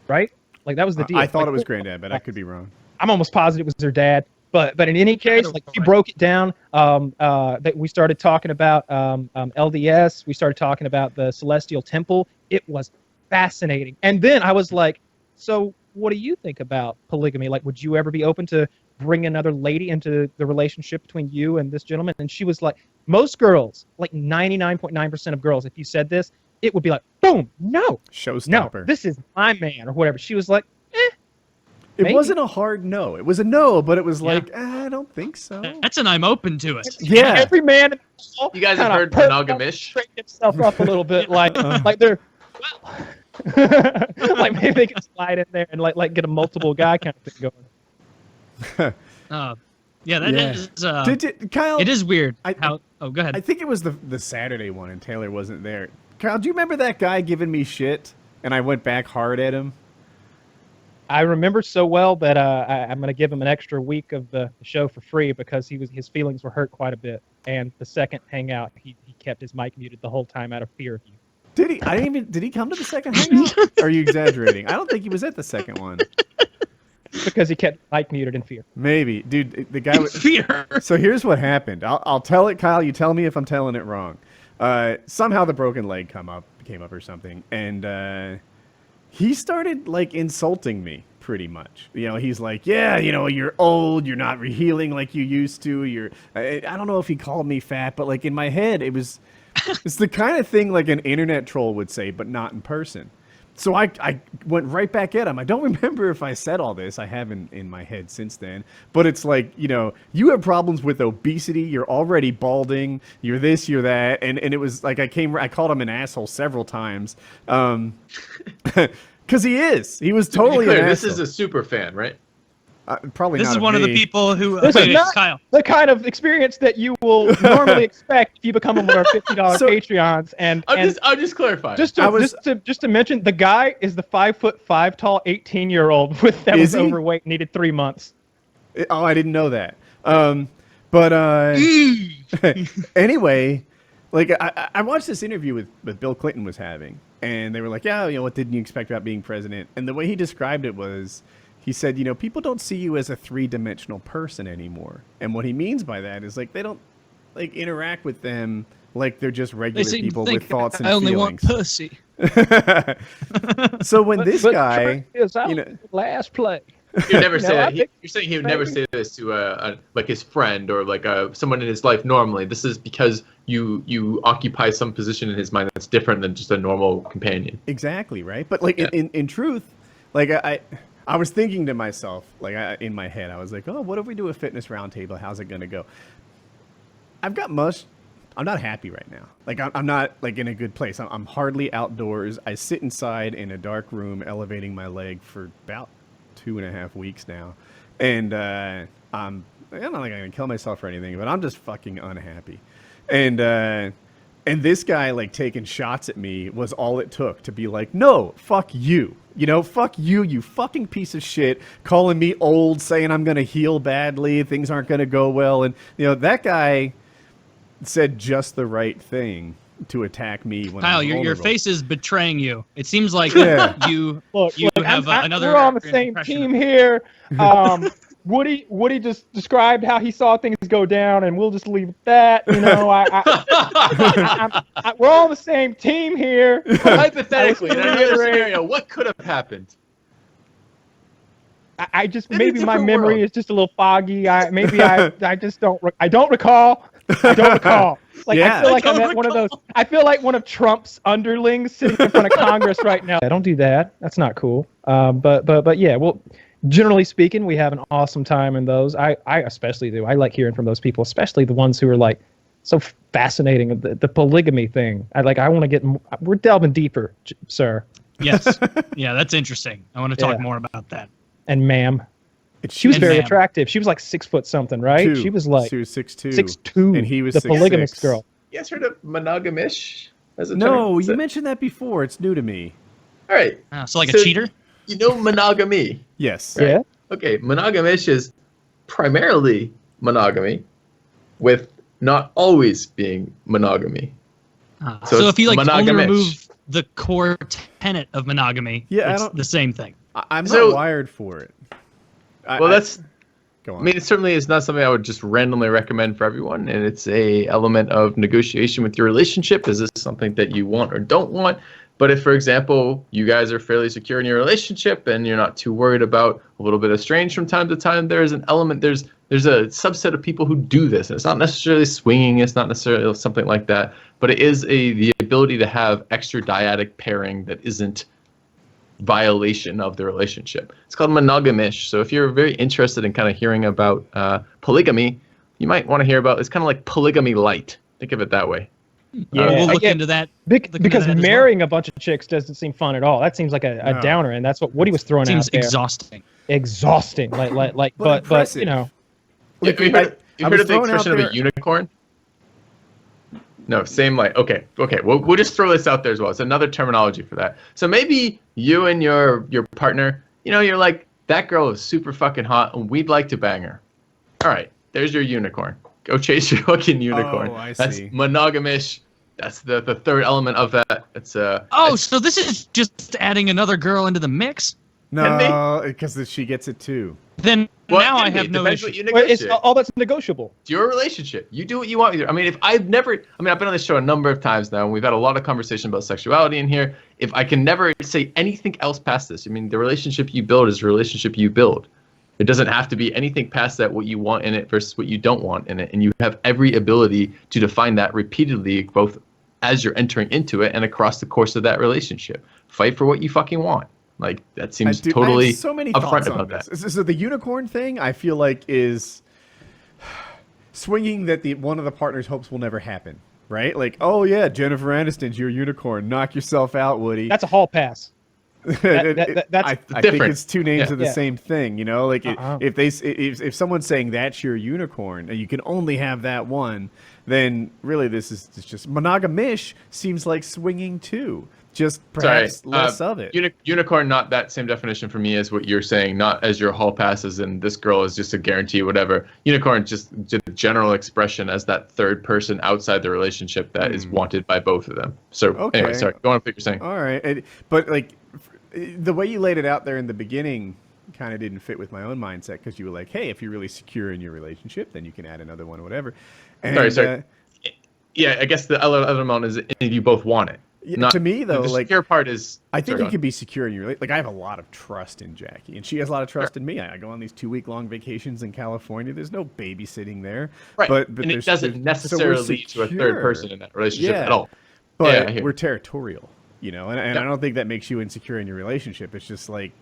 right? Like that was the deal. I thought it was granddad, but I could be wrong. I'm almost positive it was her dad. But in any case, like she broke it down. That we started talking about LDS. We started talking about the Celestial Temple. It was fascinating. And then I was like, so what do you think about polygamy? Like, would you ever be open to bring another lady into the relationship between you and this gentleman? And she was like, most girls, like 99.9% of girls, if you said this, it would be like, boom, no. Showstopper. No, this is my man or whatever. She was like, It wasn't a hard no. It was a no, but it was like, I don't think so. That's an I'm open to it. Yeah. Every man in the hall you guys have heard monogamish? Straighten himself up a little bit, like they're, like maybe they can slide in there and like get a multiple guy kind of thing going. That is. Kyle, it is weird. Go ahead. I think it was the Saturday one, and Taylor wasn't there. Kyle, do you remember that guy giving me shit, and I went back hard at him? I remember so well that I'm going to give him an extra week of the show for free because his feelings were hurt quite a bit. And the second hangout, he kept his mic muted the whole time out of fear of you. Did he? Did he come to the second hangout? Are you exaggerating? I don't think he was at the second one. because he kept Mike muted in fear. Maybe, dude. The guy. Fear. So here's what happened. I'll tell it, Kyle. You tell me if I'm telling it wrong. Somehow the broken leg came up or something, and he started like insulting me pretty much. You know, he's like, yeah, you know, you're old, you're not healing like you used to. I don't know if he called me fat, but like in my head, it's the kind of thing like an internet troll would say, but not in person. So I went right back at him. I don't remember if I said all this. I haven't in my head since then. But it's like, you know, you have problems with obesity. You're already balding. You're this, you're that. And it was like I called him an asshole several times. Because he is. He was totally to be clear, an this asshole. is a super fan, right? Probably This not is one of the me. people who. This is not Kyle. the kind of experience that you will normally expect if you become one of our $50 So- Patreons. And I'll just clarify. just to mention, the guy is the 5'5" tall 18-year-old that Is was he? overweight, needed 3 months. Oh, I didn't know that. Anyway, like I watched this interview with Bill Clinton was having, and they were like, yeah, you know, what didn't you expect about being president? And the way he described it was, he said, you know, people don't see you as a three-dimensional person anymore. And what he means by that is like they don't like interact with them like they're just They regular seem people to think with thoughts and I only feelings. want pussy. So when this But guy, Trump is out you know, last play. He would never No, say I that. think- You're saying he would never say this to like his friend or like someone in his life normally. This is because you occupy some position in his mind that's different than just a normal companion. exactly, right? But like Yeah. in truth, like I was thinking to myself, like in my head, I was like, oh, what if we do a fitness roundtable? How's it gonna go? I'm not happy right now. Like I'm not like in a good place. I'm hardly outdoors. I sit inside in a dark room, elevating my leg for about 2.5 weeks now, and I'm not like I'm gonna kill myself or anything, but I'm just fucking unhappy, and this guy like taking shots at me was all it took to be like, no, fuck you. You know, fuck you, you fucking piece of shit, calling me old, saying I'm going to heal badly, things aren't going to go well. And, you know, that guy said just the right thing to attack me when Kyle, I'm your vulnerable. face is betraying you. It seems like Yeah. you Look, have another. we're on the same impression team of- here. Woody just described how he saw things go down, and we'll just leave it at that. You know, we're all on the same team here. Hypothetically, in I was another reiterating- scenario, what could have happened? I just In a maybe my different memory world. is just a little foggy. I just don't recall. I don't recall. Like Yeah. I feel like I I'm don't at one of those. I feel like one of Trump's underlings sitting in front of Congress right now. I don't do that. That's not cool. But yeah. Well, generally speaking, we have an awesome time in those. I especially do. I like hearing from those people, especially the ones who are like so fascinating. The polygamy thing. I want to get. We're delving deeper, sir Yes. Yeah, that's interesting. I want to talk Yeah. more about that. and ma'am. It's She was And very ma'am. attractive. She was like 6 foot something, right? two. She was like She was 6'2". 6'2", and he was the 6'6". polygamist girl. You guys heard of monogamish as a term? No, Is you it- mentioned that before. It's new to me. All right. So like So- a cheater? You know monogamy. Yes. Right. Yeah. Okay, monogamish is primarily monogamy with not always being monogamy. So So it's if you like only monogamish. remove the core tenet of monogamy, Yeah, I it's don't- the same thing. I'm So- not wired for it. Well, that's go on. I mean, it certainly is not something I would just randomly recommend for everyone, and it's a element of negotiation with your relationship. Is this something that you want or don't want? But if, for example, you guys are fairly secure in your relationship and you're not too worried about a little bit of strange from time to time, there's an element, there's a subset of people who do this. And it's not necessarily swinging, it's not necessarily something like that, but it is the ability to have extra dyadic pairing that isn't violation of the relationship. It's called monogamish. So if you're very interested in kind of hearing about polygamy, you might want to hear about, it's kind of like polygamy light. Think of it that way. Yeah, we'll I look get- into that. Because that as well. marrying a bunch of chicks doesn't seem fun at all. That seems like a No. downer, and that's what Woody was throwing Seems out there. exhausting. Exhausting. But impressive. you know, You Like, heard I was of the throwing out expression of there- a unicorn? No, same like, okay. We'll just throw this out there as well. It's another terminology for that. So maybe you and your partner, you know, you're like, that girl is super fucking hot and we'd like to bang her. All right, there's your unicorn. Go chase your fucking unicorn. Oh, I That's see. monogamish. That's the third element of that. It's Oh, so this is just adding another girl into the mix? No, because she gets it too. Then Well, now it I can be. have It no depends issue. what you Well, it's negotiate. all that's negotiable. It's your relationship. You do what you want. I mean, I've been on this show a number of times now, and we've had a lot of conversation about sexuality in here. If I can never say anything else past this, I mean, the relationship you build is the relationship you build. It doesn't have to be anything past that, what you want in it versus what you don't want in it. And you have every ability to define that repeatedly, both as you're entering into it and across the course of that relationship. Fight for what you fucking want. Like, that seems I totally have so many upfront thoughts about on that. this. So the unicorn thing, I feel like, is swinging that one of the partner's hopes will never happen, right? Like, oh yeah, Jennifer Aniston's your unicorn. Knock yourself out, Woody. That's a hall pass. That's I think different. it's two names Yeah. of the Yeah. same thing, you know. Like Uh-uh. if someone's saying that's your unicorn and you can only have that one, then really this is just monogamish. Seems like swinging too, just perhaps less of it. Unicorn, not that same definition for me as what you're saying. Not as your hall passes and this girl is just a guarantee, whatever. Unicorn just a general expression as that third person outside the relationship that is wanted by both of them. So Okay. anyway, sorry. Go on with what you're saying. All right, but like the way you laid it out there in the beginning kind of didn't fit with my own mindset because you were like, hey, if you're really secure in your relationship, then you can add another one, whatever. And, Sorry. Yeah, I guess the other amount is if you both want it. Yeah, to me, though, the like, secure part is. I think sorry, you can be secure in your like. I have a lot of trust in Jackie, and she has a lot of trust in me. I go on these 2-week-long vacations in California. There's no babysitting there, right? But and it there's- doesn't so we're necessarily lead to a secure. third person in that relationship Yeah. at all. But Yeah, I hear we're you. territorial, you know, and Yeah. I don't think that makes you insecure in your relationship. It's just like,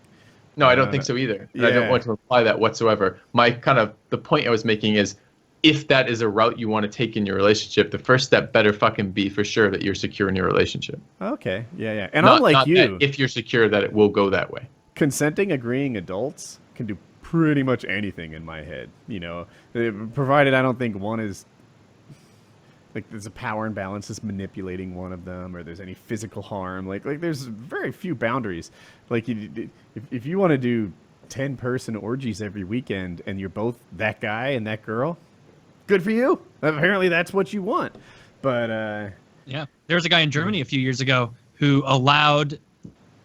No, I don't think so either. And I don't yeah. want to imply that whatsoever. The point I was making is, if that is a route you want to take in your relationship, the first step better fucking be for sure that you're secure in your relationship. okay, yeah, and Not unlike that you, if you're secure that it will go that way. consenting, agreeing adults can do pretty much anything in my head, you know, provided I don't think one is like there's a power imbalance that's manipulating one of them, or there's any physical harm. Like there's very few boundaries. Like if you want to do 10-person orgies every weekend and you're both that guy and that girl, good for you. Apparently that's what you want. But Yeah, there was a guy in Germany a few years ago who allowed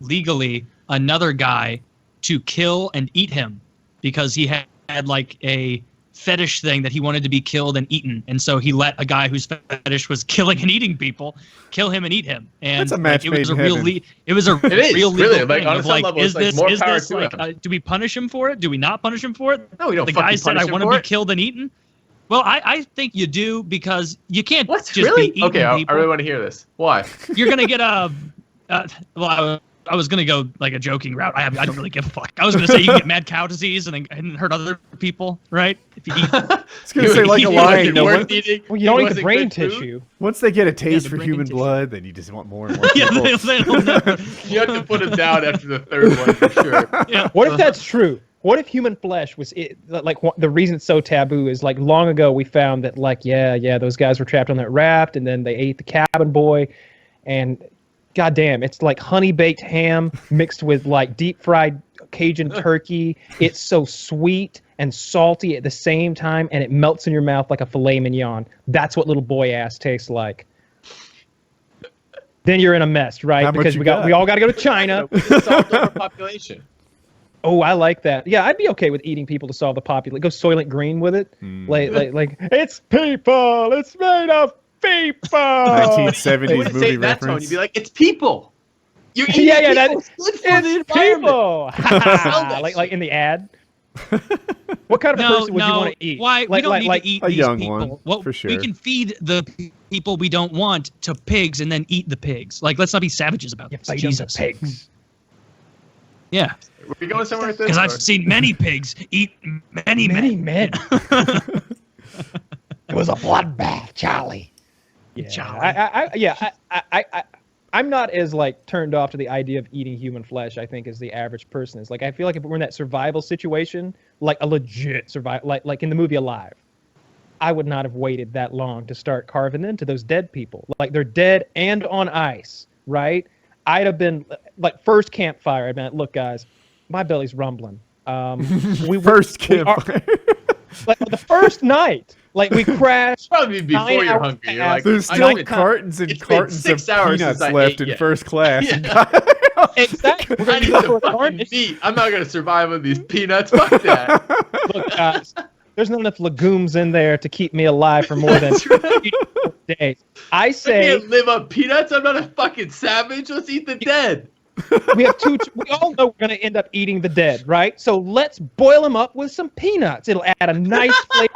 legally another guy to kill and eat him because he had like a fetish thing that he wanted to be killed and eaten, and so he let a guy whose fetish was killing and eating people kill him and eat him. And That's a match it was made a in real heaven. it was a It is, real legal really. thing Like, on of some like, level, is it's like this more is power this to like him. do we punish him for it? Do we not punish him for it? No, we don't The fucking guy said, punish "I him want to for be it." killed and eaten." Well, I think you do, because you can't What? just Really? be eating Okay, I people. really want to hear this. Why? You're gonna get I was gonna go like a joking route. I don't really give a fuck. I was gonna say you can get mad cow disease and hurt other people, right? If you eat. I was gonna say like a lion. You know, weren't once, eating- Well, you don't eat wasn't the brain good food? tissue. once they get a taste the for brain human tissue. blood, then you just want more and more Yeah, people. they'll never. You have to put him down after the third one for sure. Yeah. What if that's true? What if human flesh was it? Like the reason it's so taboo is like long ago we found that like yeah those guys were trapped on that raft and then they ate the cabin boy, and goddamn it's like honey baked ham mixed with like deep fried Cajun turkey. It's so sweet and salty at the same time, and it melts in your mouth like a filet mignon. That's what little boy ass tastes like. Then you're in a mess, right? How much Because you we got? all got to go to China. Solved overpopulation. Oh, I like that. Yeah, I'd be okay with eating people to solve the population. Go Soylent Green with it. Like it's people. It's made of people. 1970s You wouldn't movie say that tone. reference. You'd be like, it's people. You're eating Yeah, people. It's good for the It's environment. people. that like shit. in the ad. What kind of No, person would you no. want to eat? Why? We don't need to eat a these young people. one, What for sure. We can feed the people we don't want to pigs and then eat the pigs. Like, let's not be savages about You this. feed them to Jesus. pigs. Yeah, Were we going somewhere with this? because I've or- seen many pigs eat many men. men. It was a bloodbath, Charlie. Yeah, Charlie. I'm not as like turned off to the idea of eating human flesh, I think, as the average person is. Like, I feel like if we're in that survival situation, like a legit survival, like in the movie Alive, I would not have waited that long to start carving into those dead people. Like, they're dead and on ice, right? I'd have been like first campfire. I'd been like, look, guys, my belly's rumbling. First we are- campfire. like the first night. Like we crashed. Probably before 9 you're hours hungry. You're past. like, There's I still went- cartons and it's been cartons 6 of hours peanuts since I left ate in yet. first class. Yeah. Exactly. We're I gonna need go some for a fucking garnish. meat. I'm not gonna survive on these peanuts. Fuck that. Look, guys, there's not enough legumes in there to keep me alive for more than That's right. 4 days. I I say can't live on peanuts. I'm not a fucking savage. Let's eat the dead. we have two. We all know we're going to end up eating the dead, right? So let's boil them up with some peanuts. It'll add a nice flavor.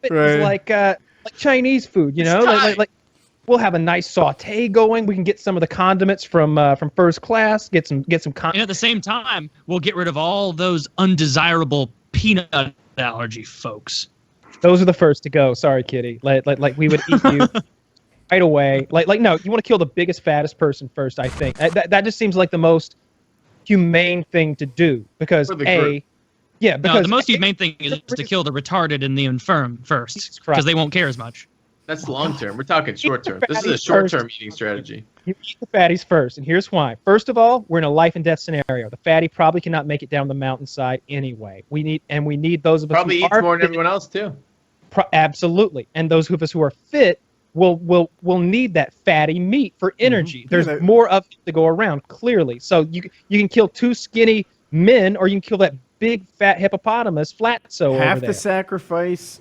It's Right. like Chinese food, you It's know. time. Like we'll have a nice saute going. We can get some of the condiments from first class. Get some And at the same time, we'll get rid of all those undesirable peanut allergy folks. Those are the first to go. Sorry, Kitty. Like we would eat you right away. Like no, you want to kill the biggest, fattest person first. I think that just seems like the most humane thing to do because For the group. yeah, No, because the most humane thing is to kill the retarded and the infirm first, Jesus Christ. because they won't care as much. That's long term. We're talking short term. This is a fatties short term first. eating strategy. You eat the fatties first, and here's why. First of all, we're in a life and death scenario. The fatty probably cannot make it down the mountainside anyway. We need those of us Probably who eats are more than fit. everyone else too. Absolutely, and those of us who are fit will need that fatty meat for energy. There's Yeah, more of it to go around, clearly. So you can kill 2 skinny men, or you can kill that big fat hippopotamus flatso Half over the there. sacrifice.